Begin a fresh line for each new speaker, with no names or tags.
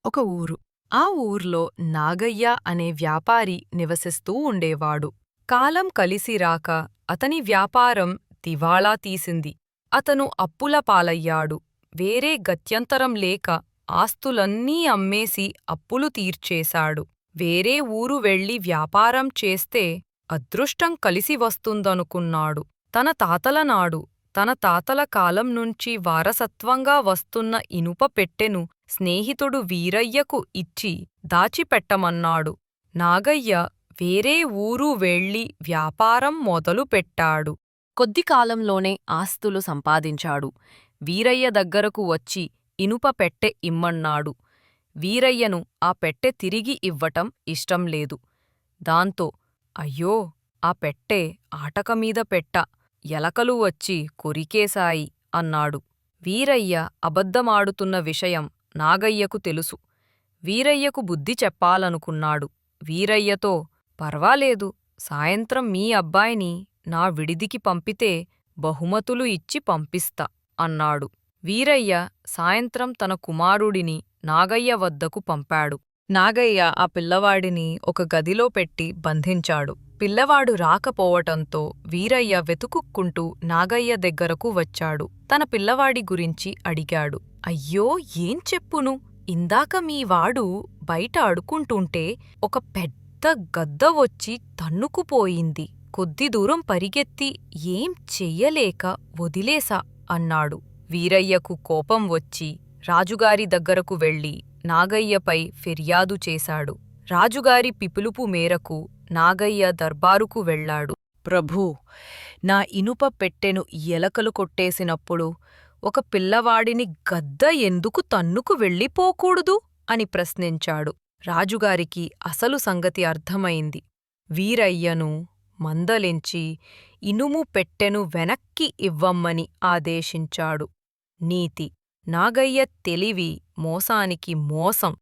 ఒక ఊరు. ఆ ఊర్లో నాగయ్య అనే వ్యాపారి నివసిస్తూ ఉండేవాడు. కాలం కలిసిరాక అతని వ్యాపారం దివాళా తీసింది. అతను అప్పుల పాలయ్యాడు. వేరే గత్యంతరం లేక ఆస్తులన్నీ అమ్మేసి అప్పులు తీర్చేశాడు. వేరే ఊరు వెళ్ళి వ్యాపారం చేస్తే అదృష్టం కలిసి వస్తుందనుకున్నాడు. తన తాతల కాలం నుంచి వారసత్వంగా వస్తున్న ఇనుప పెట్టెను స్నేహితుడు వీరయ్యకు ఇచ్చి దాచిపెట్టమన్నాడు. నాగయ్య వేరే ఊరు వెళ్ళి వ్యాపారం మొదలుపెట్టాడు. కొద్ది కాలంలోనే ఆస్తులు సంపాదించాడు. వీరయ్య దగ్గరకు వచ్చి ఇనుప పెట్టె ఇమ్మన్నాడు. వీరయ్యను ఆ పెట్టె తిరిగి ఇవ్వటం ఇష్టంలేదు. దాంతో, అయ్యో, ఆ పెట్టె ఆటకమీద పెట్ట, ఎలకలు వచ్చి కొరికేశాయి అన్నాడు. వీరయ్య అబద్ధమాడుతున్న విషయం నాగయ్యకు తెలుసు. వీరయ్యకు బుద్ధి చెప్పాలనుకున్నాడు. వీరయ్యతో, పర్వాలేదు, సాయంత్రం మీ అబ్బాయిని నా విడిదికి పంపితే బహుమతులు ఇచ్చి పంపిస్తా అన్నాడు. వీరయ్య సాయంత్రం తన కుమారుడిని నాగయ్య వద్దకు పంపాడు. నాగయ్య ఆ పిల్లవాడిని ఒక గదిలో పెట్టి బంధించాడు. పిల్లవాడు రాకపోవటంతో వీరయ్య వెతుకుక్కుంటూ నాగయ్య దగ్గరకు వచ్చాడు. తన పిల్లవాడి గురించి అడిగాడు. అయ్యో, ఏం చెప్పును, ఇందాక మీవాడు బయట ఆడుకుంటుంటే ఒక పెద్ద గద్ద వచ్చి తన్నుకుపోయింది. కొద్ది దూరం పరిగెత్తి ఏం చెయ్యలేక వదిలేసా అన్నాడు. వీరయ్యకు కోపం వచ్చి రాజుగారి దగ్గరకు వెళ్ళి నాగయ్యపై ఫిర్యాదు చేశాడు. రాజుగారి పిలుపు మేరకు నాగయ్య దర్బారుకు వెళ్ళాడు. ప్రభూ, నా ఇనుప పెట్టెను ఎలకలు కొట్టేసినప్పుడు ఒక పిల్లవాడిని గద్ద ఎందుకు తన్నుకు వెళ్ళిపోకూడదు అని ప్రశ్నించాడు. రాజుగారికి అసలు సంగతి అర్థమైంది. వీరయ్యను మందలించి ఇనుము పెట్టెను వెనక్కి ఇవ్వమ్మని ఆదేశించాడు. నీతి: నాగయ్య తెలివి మోసానికి మోసం.